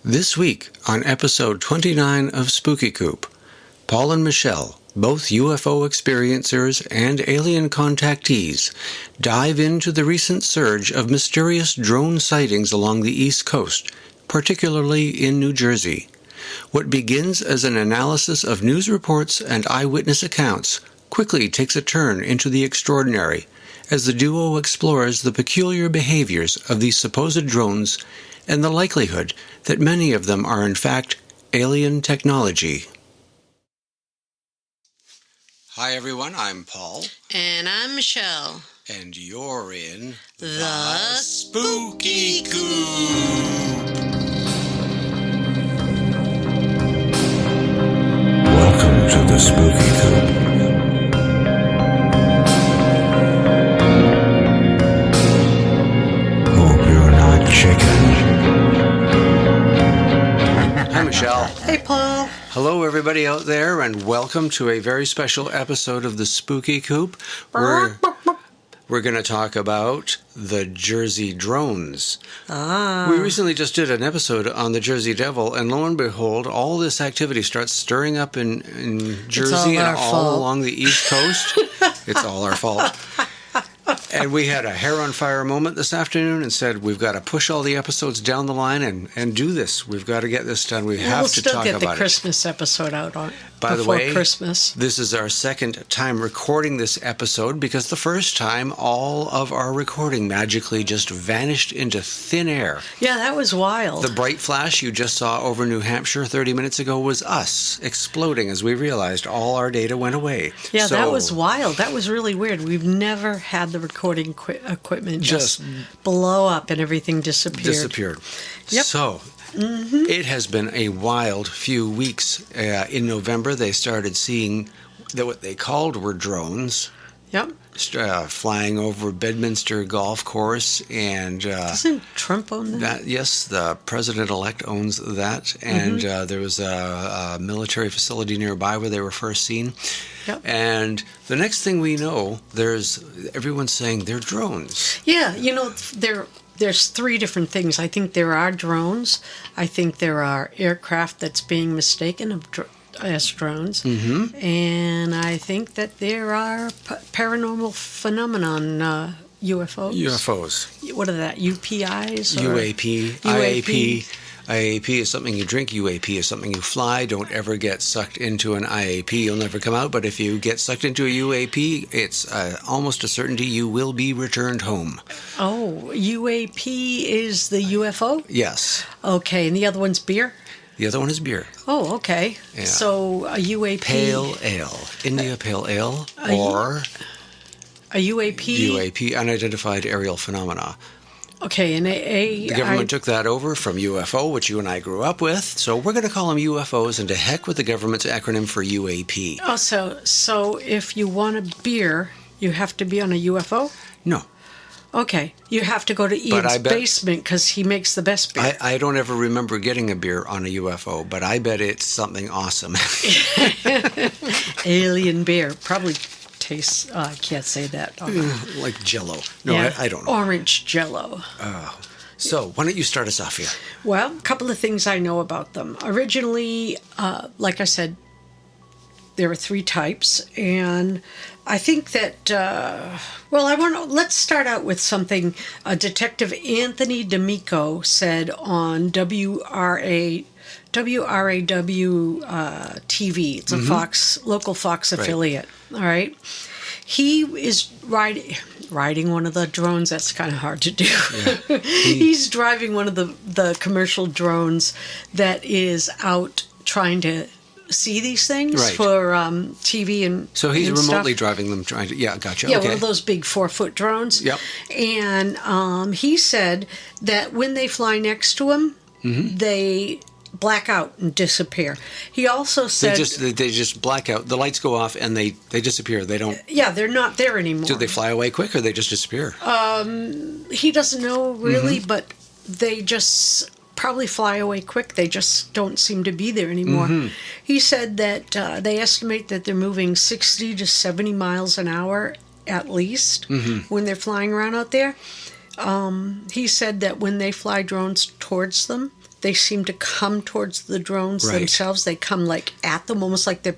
This week, on episode 29 of Spooky Coop, Paul and Michelle, both UFO experiencers and alien contactees, dive into the recent surge of mysterious drone sightings along the East Coast, particularly in New Jersey. What begins as an analysis of news reports and eyewitness accounts quickly takes a turn into the extraordinary as the duo explores the peculiar behaviors of these supposed drones and the likelihood that many of them are in fact alien technology. Hi everyone, I'm Paul. And I'm Michelle. And you're in The Spooky Coop. Welcome to the Spooky Coop. Hope you're not chicken. Hi Michelle. Hey, Paul. Hello everybody out there, and welcome to a very special episode of the Spooky Coop. We're going to talk about the Jersey drones. We recently just did an episode on the Jersey Devil, and lo and behold, all this activity starts stirring up in Jersey and all along the East Coast. It's all our fault. And we had a hair on fire moment this afternoon and said, we've got to push all the episodes down the line and do this. We've got to get this done. We have to talk about it. We'll still get the Christmas episode out on By the way, Christmas. This is our second time recording this episode because the first time all of our recording magically just vanished into thin air. Yeah, that was wild. The bright flash you just saw over New Hampshire 30 minutes ago was us exploding as we realized all our data went away. Yeah, that was wild. That was really weird. We've never had the recording equipment just blow up and everything disappeared. Yep. So, It has been a wild few weeks. In November, they started seeing that what they called were drones. Yep. Flying over Bedminster Golf Course, and doesn't Trump own that? Yes, the president-elect owns that, and there was a military facility nearby where they were first seen. Yep. And the next thing we know, everyone's saying they're drones. Yeah, there's three different things. I think there are drones. I think there are aircraft that's being mistaken as drones. And I think that there are paranormal phenomenon UFOs. UFOs. What are that? UPIs? UAP. IAP. IAP is something you drink. UAP is something you fly. Don't ever get sucked into an IAP. You'll never come out. But if you get sucked into a UAP, it's almost a certainty you will be returned home. Oh, UAP is the UFO? Yes. Okay, and the other one's beer? The other one is beer. Oh, okay. Yeah. So a UAP... Pale ale. India Pale Ale or... A UAP? UAP, Unidentified Aerial Phenomena. Okay, and the government took that over from UFO, which you and I grew up with. So we're going to call them UFOs, and to heck with the government's acronym for UAP. Oh, so if you want a beer, you have to be on a UFO? No. Okay, you have to go to Ian's basement because he makes the best beer. I don't ever remember getting a beer on a UFO, but I bet it's something awesome. Alien beer. Probably tastes, I can't say that. Like Jell-O. No, yeah, I don't know. Orange Jell-O. So, why don't you start us off here? Well, a couple of things I know about them. Originally, like I said, there were three types, and I think that, let's start out with something Detective Anthony D'Amico said on WRAW TV. It's a local Fox affiliate, all right? He is riding one of the drones. That's kind of hard to do. Yeah. He's driving one of the commercial drones that is out trying to see these things for TV and so he's and remotely stuff. driving them, trying to gotcha. Yeah, okay. one of those big 4-foot drones. Yep. And he said that when they fly next to him, they black out and disappear. He also said they just black out. The lights go off and they disappear. They don't. Yeah, they're not there anymore. Do they fly away quick or they just disappear? He doesn't know really, but they just probably fly away quick. They just don't seem to be there anymore. He said that they estimate that they're moving 60 to 70 miles an hour at least when they're flying around out there. He said that when they fly drones towards them, they seem to come towards the drones Right. themselves. They come like at them, almost like they're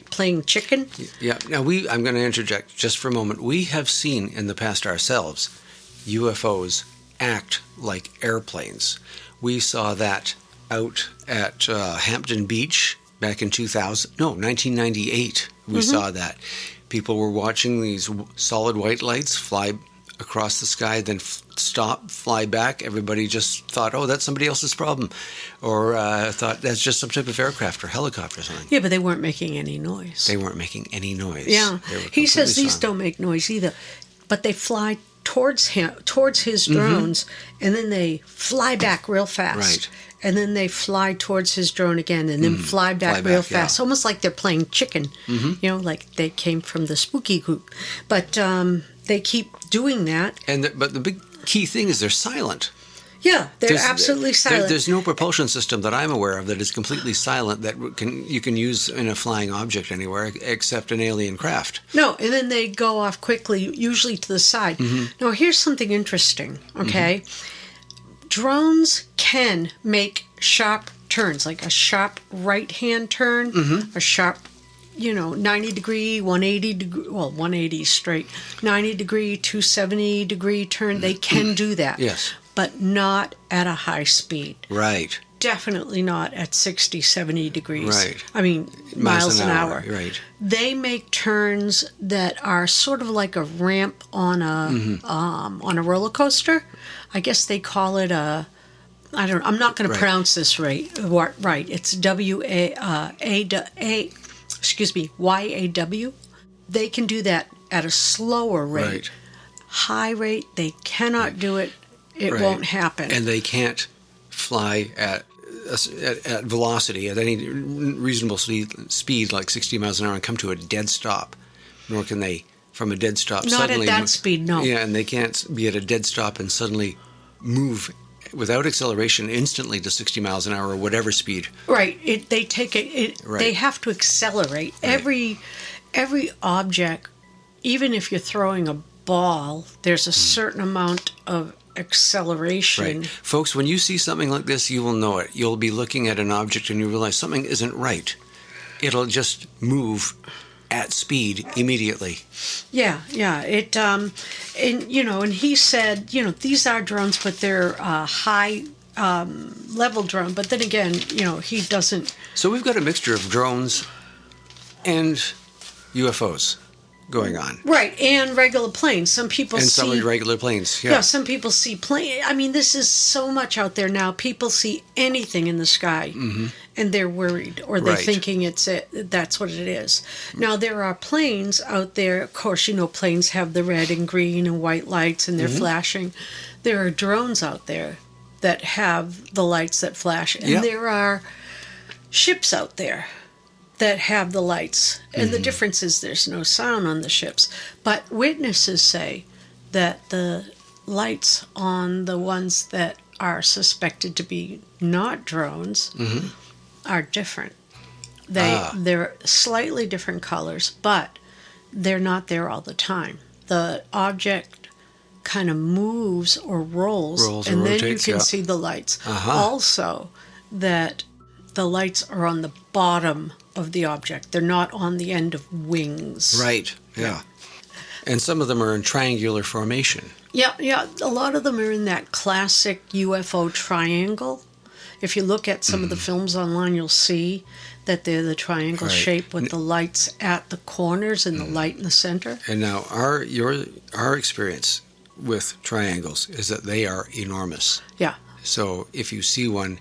playing chicken. Yeah. Now, I'm going to interject just for a moment. We have seen in the past ourselves UFOs act like airplanes. We saw that out at Hampton Beach back in 1998. We saw that. People were watching these solid white lights fly across the sky, then stop, fly back. Everybody just thought, oh, that's somebody else's problem. Or thought that's just some type of aircraft or helicopter or something. Yeah, but they weren't making any noise. They weren't making any noise. Yeah. He says these don't make noise either. But they fly towards his drones, and then they fly back real fast. Right. And then they fly towards his drone again, and then fly back real fast. Yeah. Almost like they're playing chicken. Like they came from the spooky group. But they keep doing that. But the big key thing is they're silent. Yeah, they're absolutely silent. There's no propulsion system that I'm aware of that is completely silent that you can use in a flying object anywhere except an alien craft. No, and then they go off quickly, usually to the side. Now, here's something interesting, okay? Drones can make sharp turns, like a sharp right-hand turn, a sharp 90 degree, 180 degree, 180 straight, 90 degree, 270 degree turn. They can do that. Yes. But not at a high speed. Right. Definitely not at 60, 70 degrees. Right. I mean, miles an hour. Right. They make turns that are sort of like a ramp on a roller coaster. I guess they call it I'm not going to pronounce this right. It's YAW. They can do that at a slower rate. Right. High rate, they cannot do it. It won't happen. And they can't fly at velocity, at any reasonable speed, like 60 miles an hour, and come to a dead stop. Nor can they, from a dead stop, not suddenly... at that speed, no. Yeah, and they can't be at a dead stop and suddenly move without acceleration instantly to 60 miles an hour or whatever speed. Right. They take it. Right. They have to accelerate. Right. Every object, even if you're throwing a ball, there's a certain amount of acceleration. Right. Folks, when you see something like this, you will know it. You'll be looking at an object and you realize something isn't right. It'll just move at speed immediately. Yeah. It and he said, these are drones, but they're high level drone. But then again, he doesn't. So we've got a mixture of drones and UFOs going on. Right, and regular planes. Some people see... And some regular planes, Yeah, some people see planes. I mean, this is so much out there now. People see anything in the sky, and they're worried, or they're thinking that's what it is. Now, there are planes out there. Of course, planes have the red and green and white lights, and they're flashing. There are drones out there that have the lights that flash, and there are ships out there that have the lights. And the difference is there's no sound on the ships. But witnesses say that the lights on the ones that are suspected to be not drones are different. They're slightly different colors, but they're not there all the time. The object kind of moves or rolls and rotates, then you can see the lights. Also, that the lights are on the bottom of the object. They're not on the end of wings. Right, yeah. And some of them are in triangular formation. Yeah. A lot of them are in that classic UFO triangle. If you look at some of the films online, you'll see that they're the triangle shape with the lights at the corners and the light in the center. And now our experience with triangles is that they are enormous. Yeah. So if you see one,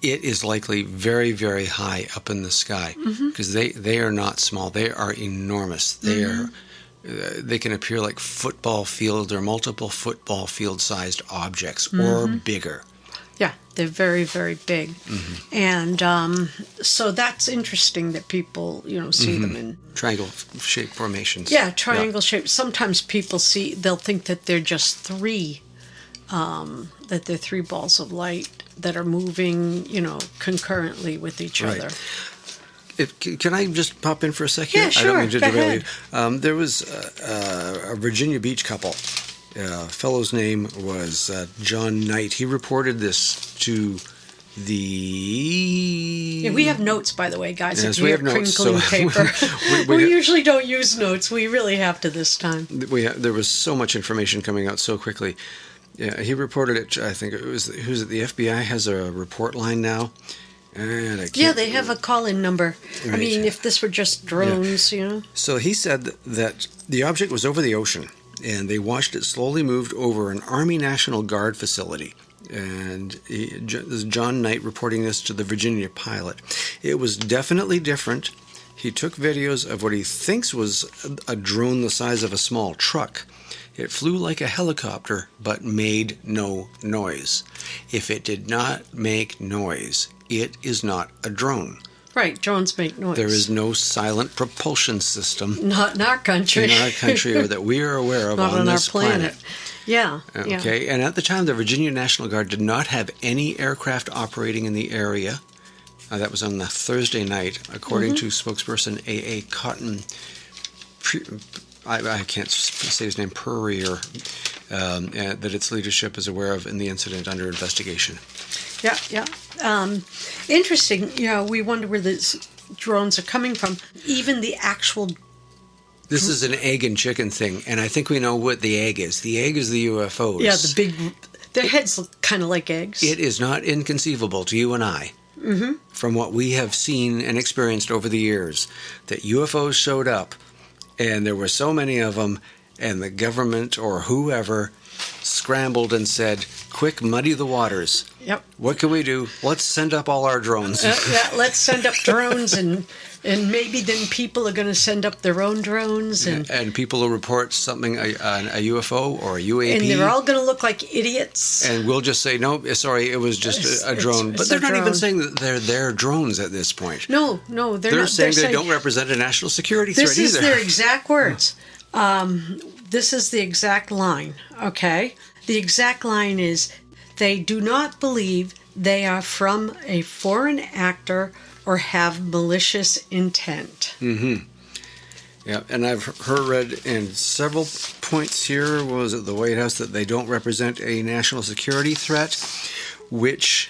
it is likely very, very high up in the sky because they are not small. They are enormous. They can appear like football field or multiple football field sized objects or bigger. Yeah, they're very, very big. And so that's interesting that people, see them in... Triangle-shaped formations. Yeah, triangle-shaped. Sometimes they'll think that they're just three balls of light that are moving, concurrently with each other. Can I just pop in for a second? Yeah, sure. I don't mean to Go derail ahead. you. There was a Virginia Beach couple. A fellow's name was John Knight. He reported this to Yeah, we have notes, by the way, guys. Yes, if we you're have notes, crinkling so paper. We usually don't use notes. We really have to this time. There was so much information coming out so quickly. Yeah, he reported it. I think it was the FBI has a report line now, and I can't, yeah, they have a call-in number. Right. I mean, if this were just drones, you know. So he said that the object was over the ocean, and they watched it slowly move over an Army National Guard facility. And this is John Knight reporting this to the Virginia Pilot. It was definitely different. He took videos of what he thinks was a drone the size of a small truck. It flew like a helicopter, but made no noise. If it did not make noise, it is not a drone. Right, drones make noise. There is no silent propulsion system. Not in our country. In our country, or that we are aware of not on this our planet. Yeah. Okay, yeah. and at the time, the Virginia National Guard did not have any aircraft operating in the area. That was on the Thursday night, according to spokesperson A.A. Cotton. I can't say his name, Purrier, that its leadership is aware of in the incident under investigation. Yeah. Interesting. We wonder where these drones are coming from. Even the actual... This is an egg and chicken thing, and I think we know what the egg is. The egg is the UFOs. Yeah, the big... Their heads look kind of like eggs. It is not inconceivable to you and I, from what we have seen and experienced over the years, that UFOs showed up, and there were so many of them, and the government or whoever scrambled and said, quick, muddy the waters. Yep. What can we do? Let's send up all our drones. Let's send up drones, and maybe then people are going to send up their own drones. And people will report something, a UFO or a UAP. And they're all going to look like idiots. And we'll just say, no, sorry, it was just a drone. But they're not even saying that they're their drones at this point. No, they're not. They're saying they don't represent a national security threat either. This is their exact words. This is the exact line, okay? The exact line is, they do not believe they are from a foreign actor or have malicious intent. Mm-hmm. Yeah, and I've read in several points here, was it the White House, that they don't represent a national security threat, which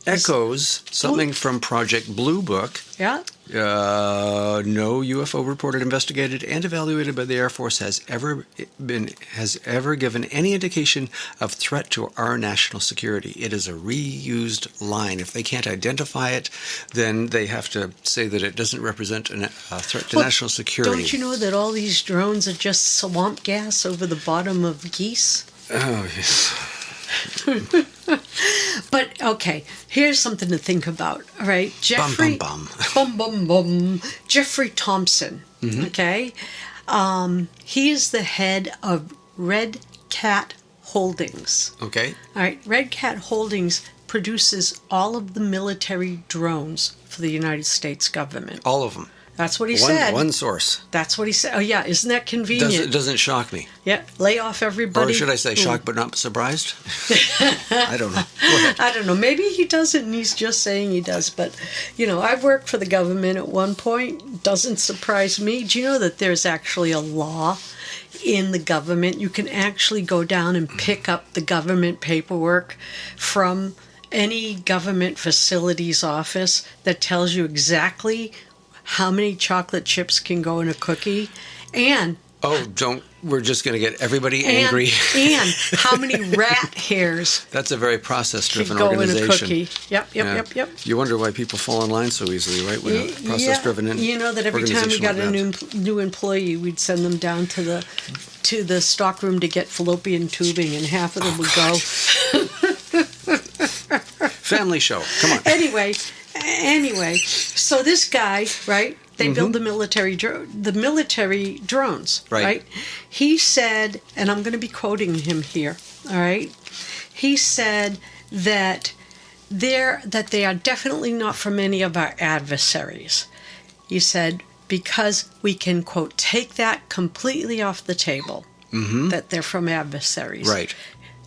echoes something from Project Blue Book. Yeah. No UFO reported, investigated, and evaluated by the Air Force has ever given any indication of threat to our national security. It is a reused line. If they can't identify it, then they have to say that it doesn't represent a threat to national security. Don't you know that all these drones are just swamp gas over the bottom of geese? Oh, yes. But, okay, here's something to think about, all right? Jeffrey... Jeffrey Thompson, okay? He is the head of Red Cat Holdings. Okay. All right, Red Cat Holdings produces all of the military drones for the United States government. All of them. That's what he said. One source. That's what he said. Oh, yeah, isn't that convenient? It doesn't shock me. Yeah, lay off everybody. Or should I say shocked but not surprised? I don't know. Go ahead. I don't know. Maybe he doesn't and he's just saying he does. But, I've worked for the government at one point. Doesn't surprise me. Do you know that there's actually a law in the government? You can actually go down and pick up the government paperwork from any government facility's office that tells you exactly how many chocolate chips can go in a cookie, and we're just going to get everybody angry. And how many rat hairs that's a very process-driven go organization. In a cookie. Yep. You wonder why people fall in line so easily, right? When a process-driven that every time we got a new employee, we'd send them down to the stockroom to get fallopian tubing, and half of them would go. Family show. Come on. Anyway, so this guy, right? They build the military drones, right? He said, and I'm going to be quoting him here, all right? He said that they are definitely not from any of our adversaries. He said, because we can, quote, take that completely off the table, that they're from adversaries. Right.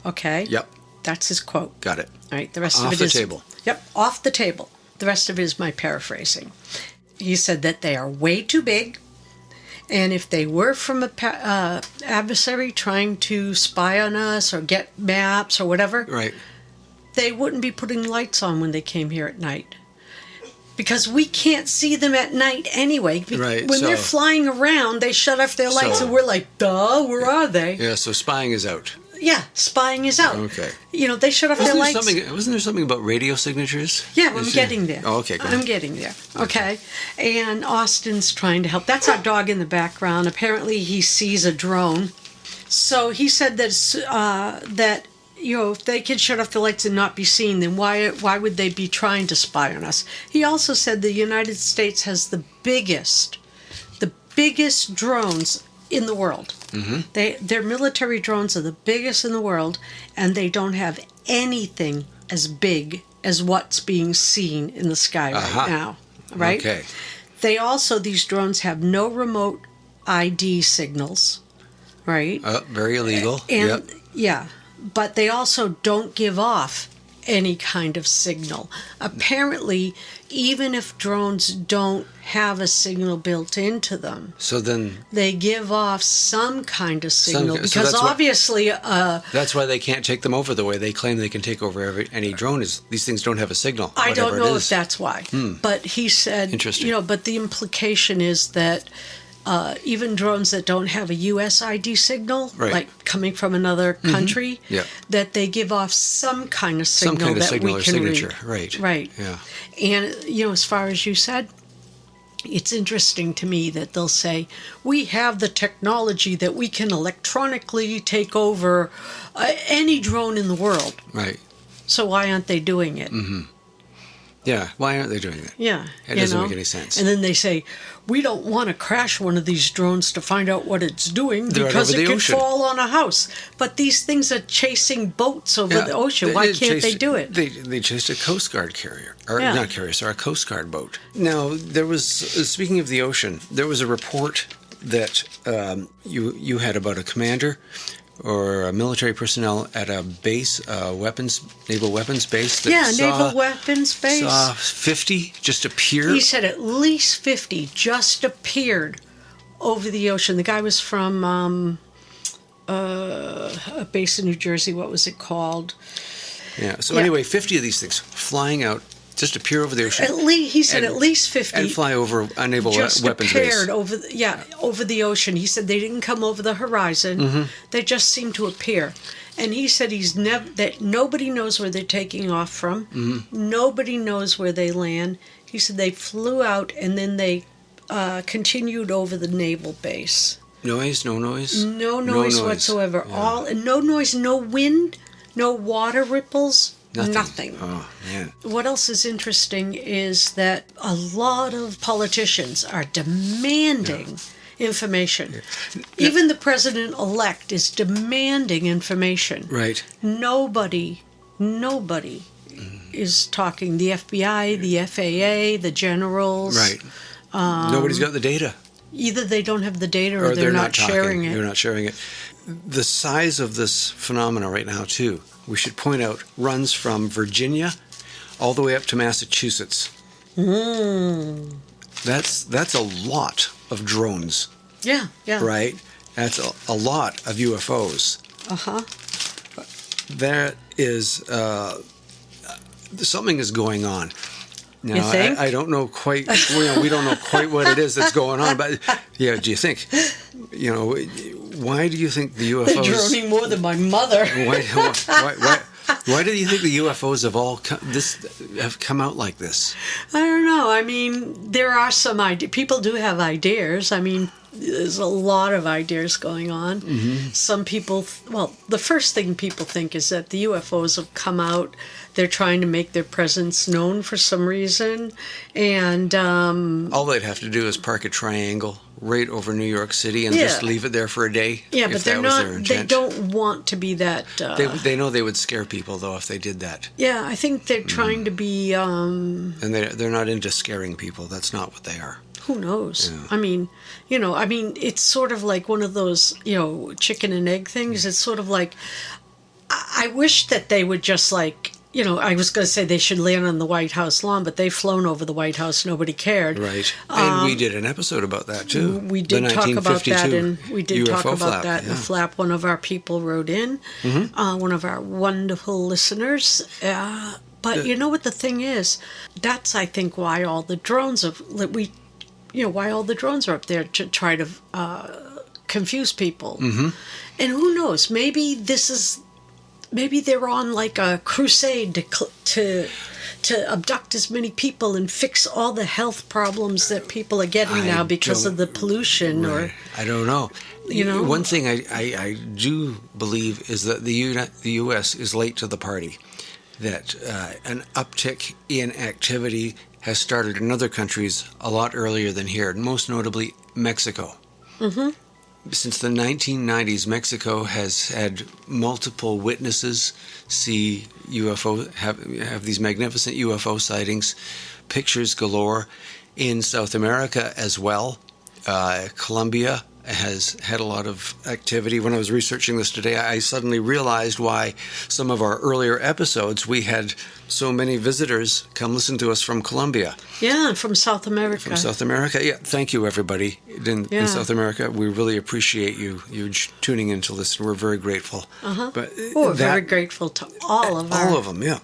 Okay? Yep. That's his quote. Got it. All right, the rest of of it is... Off the table. Yep, off the table. The rest of it is my paraphrasing. He said that they are way too big, and if they were from a adversary trying to spy on us or get maps or whatever, right, they wouldn't be putting lights on when they came here at night. Because we can't see them at night anyway. Right, When they're flying around, they shut off their lights, and we're like, duh, where are they? Yeah, so spying is out. Yeah, spying is out. Okay. They shut off their lights. Wasn't there something about radio signatures? Yeah, I'm getting there. Oh, okay, go ahead. I'm getting there. Okay. And Austin's trying to help. That's our dog in the background. Apparently he sees a drone. So he said that if they can shut off the lights and not be seen, then why would they be trying to spy on us? He also said the United States has the biggest drones in the world. Mm-hmm. Their military drones are the biggest in the world, and they don't have anything as big as what's being seen in the sky right now. Right? Okay. These drones have no remote ID signals, right? Very illegal. And, yeah. But they also don't give off any kind of signal. Apparently, even if drones don't have a signal built into them, so then they give off some kind of signal, because that's obviously that's why they can't take them over the way they claim they can take over any drone. Is these things don't have a signal. I don't know if that's why. But he said, interesting. But the implication is that even drones that don't have a U.S. ID signal, like coming from another country, that they give off some kind of signal or signature. Read. Right. Yeah. And, as far as you said, it's interesting to me that they'll say, we have the technology that we can electronically take over any drone in the world. Right. So why aren't they doing it? Mm-hmm. Yeah, why aren't they doing that? Yeah. It doesn't make any sense. And then they say, we don't want to crash one of these drones to find out what it's doing They're because right over it the could ocean. fall on a house. But these things are chasing boats over the ocean. Why can't they do it? They chased a Coast Guard carrier. Or not carrier, sorry, a Coast Guard boat. Now, there was, speaking of the ocean, there was a report that you had about a commander or a military personnel at a base, naval weapons base. Naval weapons base. Saw 50 just appear. He said at least 50 just appeared over the ocean. The guy was from a base in New Jersey. What was it called? Yeah. So anyway, 50 of these things flying out, just appear over the ocean. He said at least 50. And fly over a naval weapons base. Just appeared over the ocean. He said they didn't come over the horizon. Mm-hmm. They just seemed to appear. And he said that nobody knows where they're taking off from. Mm-hmm. Nobody knows where they land. He said they flew out and then they continued over the naval base. Noise? No noise? No noise whatsoever. Yeah. No noise, no wind, no water ripples. Nothing. Oh, man. What else is interesting is that a lot of politicians are demanding information. Yeah. Even the president-elect is demanding information. Right. Nobody is talking. The FBI, the FAA, the generals. Right. Nobody's got the data. Either they don't have the data or they're not sharing it. They're not sharing it. The size of this phenomena right now, too, we should point out, runs from Virginia all the way up to Massachusetts. That's a lot of drones. Yeah. Right? That's a lot of UFOs. Uh-huh. There is... something is going on. Now, you think? I don't know quite... we don't know quite what it is that's going on, but... Yeah, do you think... why do you think the UFOs... They're droning more than my mother. Why do you think the UFOs have come out like this? I don't know. I mean, there are some ideas. People do have ideas. I mean, there's a lot of ideas going on. Mm-hmm. Some people... the first thing people think is that the UFOs have come out. They're trying to make their presence known for some reason. And... all they'd have to do is park a triangle right over New York City and just leave it there for a day. Yeah, but they're not... They don't want to be that... They know they would scare people, though, if they did that. Yeah, I think they're trying to be... And they're not into scaring people. That's not what they are. Who knows? Yeah. I mean, it's sort of like one of those, chicken and egg things. It's sort of like... I wish that they would just, I was going to say they should land on the White House lawn, but they've flown over the White House. Nobody cared. Right. And we did an episode about that, too. We did talk about that, and we did UFO talk about flap, that in the flap. One of our people wrote in, one of our wonderful listeners. But you know what the thing is? That's, I think, why all the drones why all the drones are up there to try to confuse people. And who knows? Maybe they're on like a crusade to abduct as many people and fix all the health problems that people are getting now because of the pollution. Right. Or I don't know. One thing I do believe is that the U.S. is late to the party. That an uptick in activity has started in other countries a lot earlier than here, most notably Mexico. Since the 1990s, Mexico has had multiple witnesses see UFO, have these magnificent UFO sightings, pictures galore. In South America as well, Colombia has had a lot of activity. When I was researching this today, I suddenly realized why some of our earlier episodes we had so many visitors come listen to us from Colombia. Yeah, from South America. From South America. Yeah, thank you, everybody in South America. We really appreciate you tuning in to listen. We're very grateful. But we're very grateful to all of them, yeah.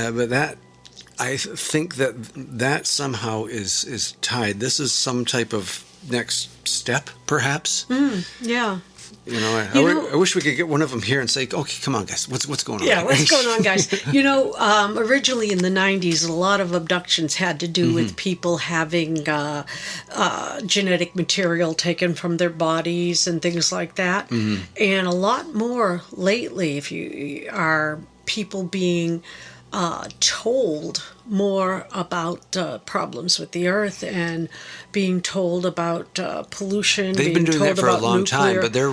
But that, I think that somehow is tied. This is some type of next step, perhaps. Yeah. I wish we could get one of them here and say, "Okay, come on, guys, what's going on?" Yeah, what's going on, guys? Originally in the 90s, a lot of abductions had to do with people having genetic material taken from their bodies and things like that. And a lot more lately, if you are people being told more about problems with the earth and being told about pollution. They've been doing that for a long time, but they're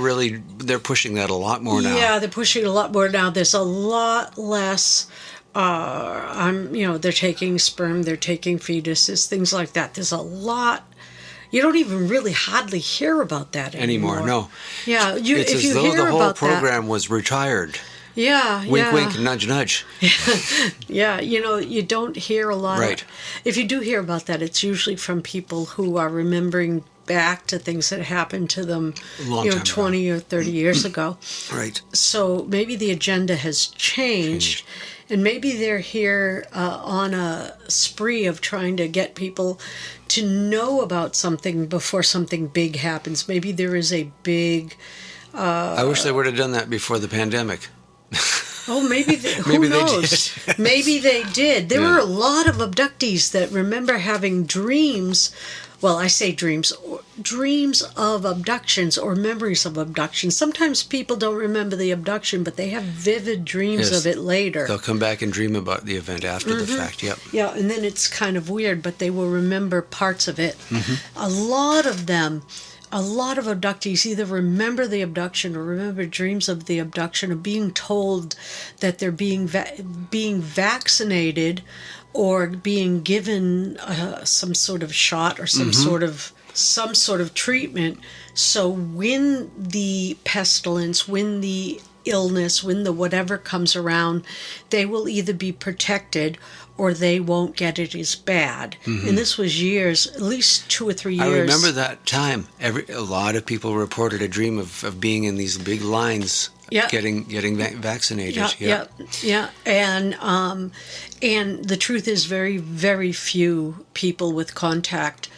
pushing that a lot more now. Yeah, they're pushing it a lot more now. There's a lot less. They're taking sperm, they're taking fetuses, things like that. There's a lot. You don't even really hardly hear about that anymore. No. Yeah, it's as though the whole program was retired. Yeah, wink, wink, nudge, nudge. Yeah, you don't hear a lot. Right. If you do hear about that, it's usually from people who are remembering back to things that happened to them, 20 or 30 years ago. Right. So maybe the agenda has changed. And maybe they're here on a spree of trying to get people to know about something before something big happens. Maybe there is a big... I wish they would have done that before the pandemic. Oh, maybe who knows? Maybe they did. There were a lot of abductees that remember having dreams. Well, I say dreams of abductions or memories of abductions. Sometimes people don't remember the abduction, but they have vivid dreams of it later. They'll come back and dream about the event after the fact, yep. Yeah, and then it's kind of weird, but they will remember parts of it. A lot of abductees either remember the abduction or remember dreams of the abduction, or being told that they're being vaccinated or being given some sort of shot or some sort of treatment. So when the pestilence, when the illness, when the whatever comes around, they will either be protected or they won't get it as bad. And this was years, at least 2 or 3 years. I remember that time. A lot of people reported a dream of being in these big lines, getting vaccinated. Yeah. And the truth is, very, very few people with contact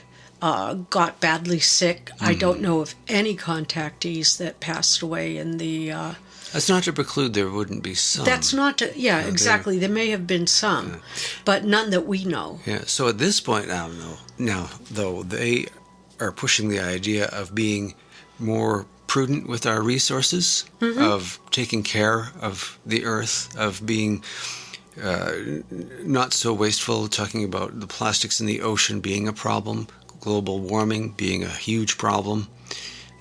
got badly sick. I don't know of any contactees that passed away in the... That's not to preclude there wouldn't be some. That's not to... Yeah, exactly. There may have been some, but none that we know. Yeah, so at this point now, though, they are pushing the idea of being more prudent with our resources, of taking care of the earth, of being not so wasteful, talking about the plastics in the ocean being a problem, global warming being a huge problem.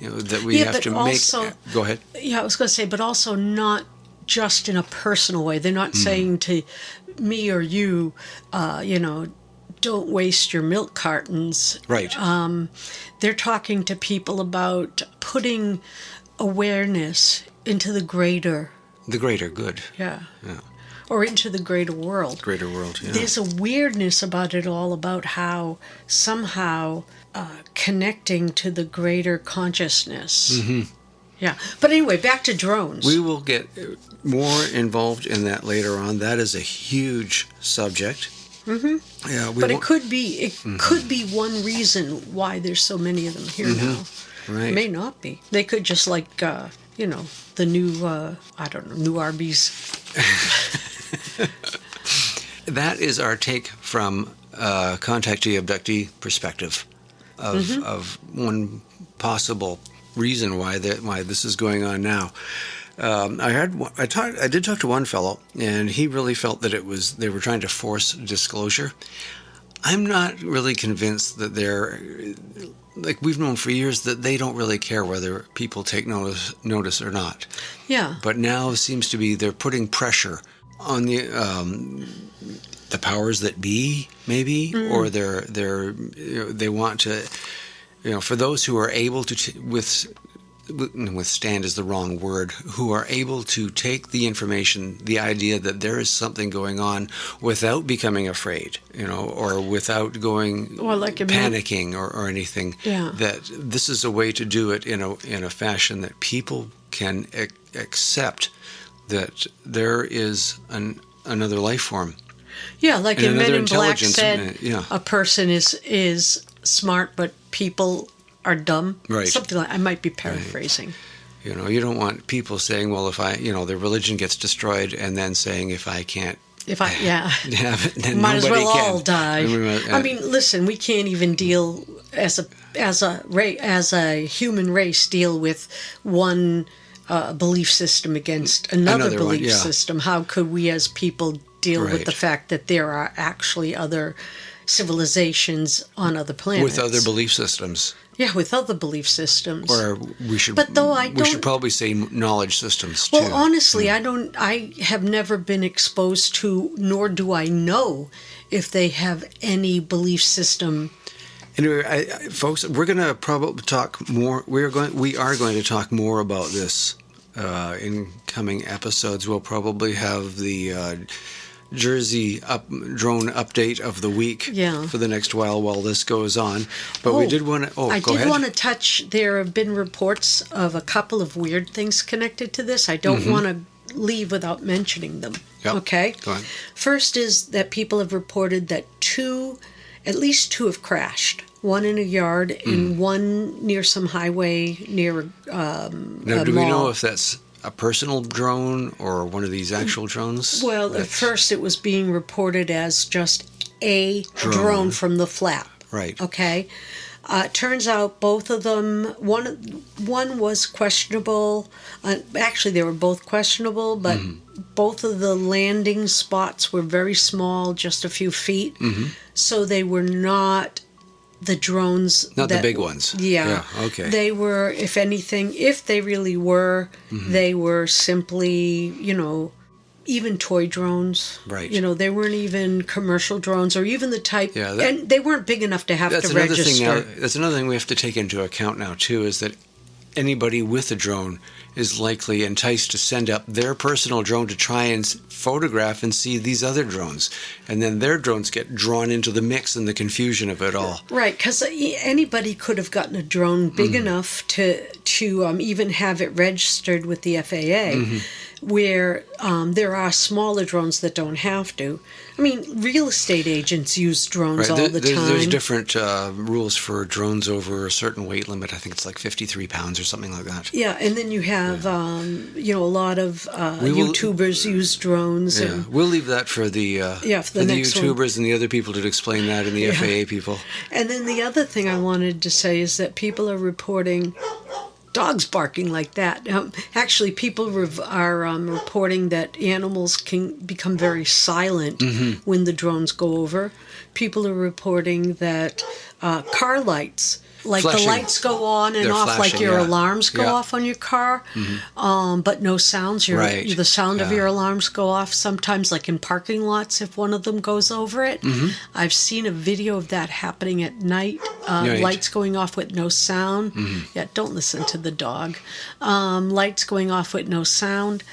That we have to also, make... Go ahead. Yeah, I was going to say, but also not just in a personal way. They're not saying to me or you, don't waste your milk cartons. Right. They're talking to people about putting awareness into the greater. The greater good. Yeah. or into the greater world. Greater world, yeah. There's a weirdness about it all, about how somehow connecting to the greater consciousness. Mm-hmm. Yeah. But anyway, back to drones. We will get more involved in that later on. That is a huge subject. Mm-hmm. Yeah, but it could be one reason why there's so many of them here now. Right. It may not be. They could just the new new Arby's. That is our take from contactee abductee perspective of one possible reason why this is going on now. I did talk to one fellow, and he really felt that they were trying to force disclosure. I'm not really convinced that they're, like we've known for years, that they don't really care whether people take notice or not. Yeah. But now it seems to be they're putting pressure on the powers that be, maybe, or they want to, for those who are able to withstand is the wrong word, who are able to take the information, the idea that there is something going on without becoming afraid, or without panicking or anything. Yeah. That this is a way to do it in a fashion that people can accept that there is another life form. Yeah, like in Men in Black said, yeah. A person is smart, but people are dumb. Right. Something like, I might be paraphrasing. Right. You don't want people saying, well, if their religion gets destroyed, and then saying, if I can't have it, then might as well can. all die. I mean, listen, we can't even deal as a human race deal with one belief system against another belief system. How could we as people deal with the fact that there are actually other civilizations on other planets with other belief systems? Yeah, with other belief systems. Or we should probably say knowledge systems too. Well, honestly, I have never been exposed to, nor do I know if they have any belief system. Anyway, folks, we're going to probably talk more. We are going to talk more about this in coming episodes. We'll probably have the Jersey drone update of the week for the next while this goes on. But we did want to... I did want to touch... There have been reports of a couple of weird things connected to this. I don't want to leave without mentioning them. Yep. Okay? Go on. First is that people have reported that at least two have crashed. One in a yard and one near some highway near now, do we know if that's a personal drone or one of these actual drones? Well, at first it was being reported as just a drone from the flap. Right. Okay. Turns out both of them, one was questionable. Actually, they were both questionable, but both of the landing spots were very small, just a few feet. So they were not the drones. Not the big ones. Yeah. Okay. They were, if anything, if they really were, they were simply, even toy drones. Right. They weren't even commercial drones or even the type. Yeah, and they weren't big enough to have to register. That's another thing we have to take into account now, too, is that anybody with a drone is likely enticed to send up their personal drone to try and photograph and see these other drones. And then their drones get drawn into the mix and the confusion of it all. Right, because anybody could have gotten a drone big enough to even have it registered with the FAA, where there are smaller drones that don't have to. I mean, real estate agents use drones all the time. There's different rules for drones over a certain weight limit. I think it's like 53 pounds or something like that. Yeah, and then you have, a lot of YouTubers use drones. Yeah, and, we'll leave that for the YouTubers and the other people to explain that, and the FAA people. And then the other thing I wanted to say is that people are reporting dogs barking like that. Actually, people are reporting that animals can become very silent when the drones go over. People are reporting that car lights, like flashing. The lights go on and off, flashing, like your alarms go off on your car, but no sounds. The sound of your alarms go off sometimes, like in parking lots if one of them goes over it. I've seen a video of that happening at night, lights going off with no sound. Don't listen to the dog. Lights going off with no sound.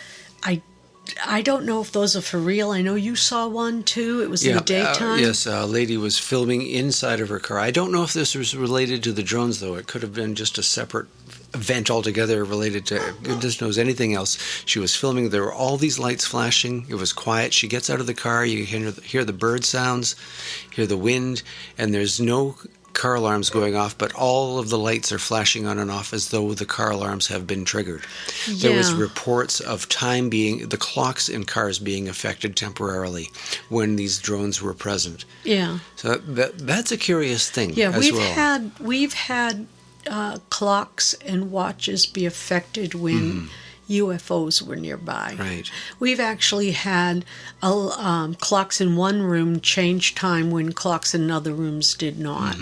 I don't know if those are for real. I know you saw one too. It was in the daytime. Yes, a lady was filming inside of her car. I don't know if this was related to the drones, though. It could have been just a separate event altogether related to goodness knows anything else. She was filming. There were all these lights flashing. It was quiet. She gets out of the car. You hear the bird sounds, hear the wind, and there's no car alarms going off, but all of the lights are flashing on and off as though the car alarms have been triggered. There was reports of the clocks in cars being affected temporarily when these drones were present. Yeah. So that's a curious thing. Yeah, as we've had clocks and watches be affected when UFOs were nearby. Right. We've actually had clocks in one room change time when clocks in other rooms did not.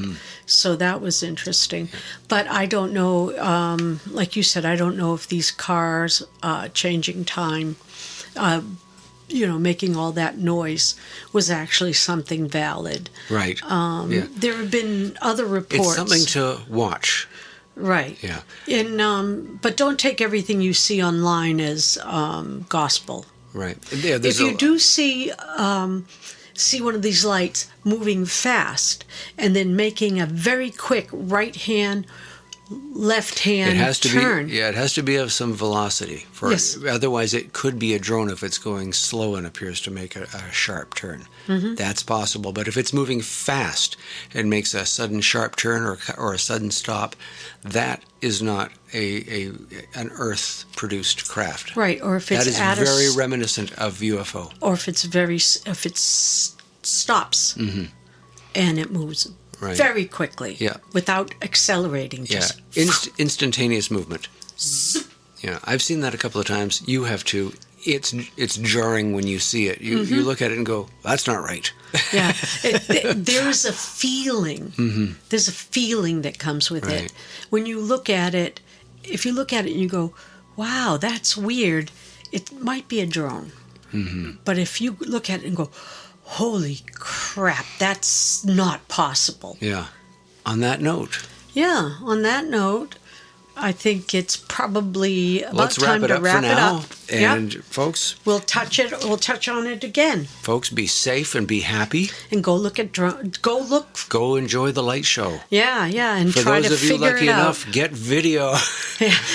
So that was interesting. But I don't know, like you said, I don't know if these cars changing time, making all that noise was actually something valid. Right. There have been other reports. It's something to watch. Right. Yeah. But don't take everything you see online as gospel. Right. If you do see one of these lights moving fast and then making a very quick right hand, left hand turn. It has to be of some velocity. Yes. Otherwise, it could be a drone if it's going slow and appears to make a sharp turn. That's possible. But if it's moving fast and makes a sudden sharp turn or a sudden stop, that is not an Earth-produced craft. Right. Or if it's that is very reminiscent of UFO. Or if it stops and it moves. Right. Very quickly, without accelerating. Just instantaneous movement. Zip. Yeah, I've seen that a couple of times. You have too. It's jarring when you see it. You look at it and go, "That's not right." Yeah, there's a feeling. There's a feeling that comes with it. When you look at it, if you look at it and you go, "Wow, that's weird," it might be a drone. But if you look at it and go, holy crap, that's not possible. Yeah. On that note. Yeah, on that note, I think it's probably about time to Let's wrap wrap it up up. for now. And folks, we'll touch on it again. Folks, be safe and be happy. And go look at Go enjoy the light show. Yeah, and for try to those of you figure lucky it out. enough, get video.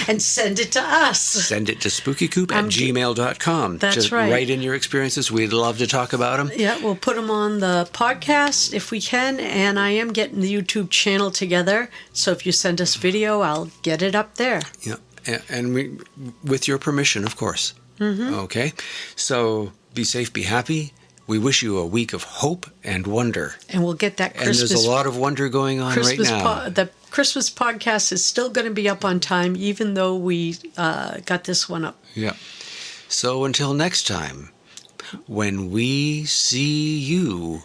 And send it to us. Send it to spookycoop@gmail.com. That's Just right. write in your experiences. We'd love to talk about them. Yeah, we'll put them on the podcast if we can. And I am getting the YouTube channel together. So if you send us video, I'll get it up there. Yeah, and we, with your permission, of course. Okay? So be safe, be happy. We wish you a week of hope and wonder. And we'll get that Christmas. And there's a lot of wonder going on right now. The Christmas podcast is still going to be up on time, even though we got this one up. Yeah. So until next time, when we see you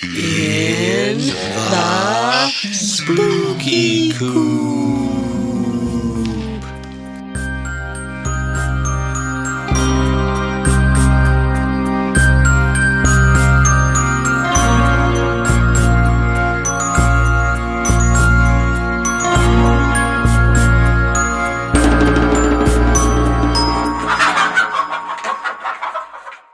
in the Spooky Coop.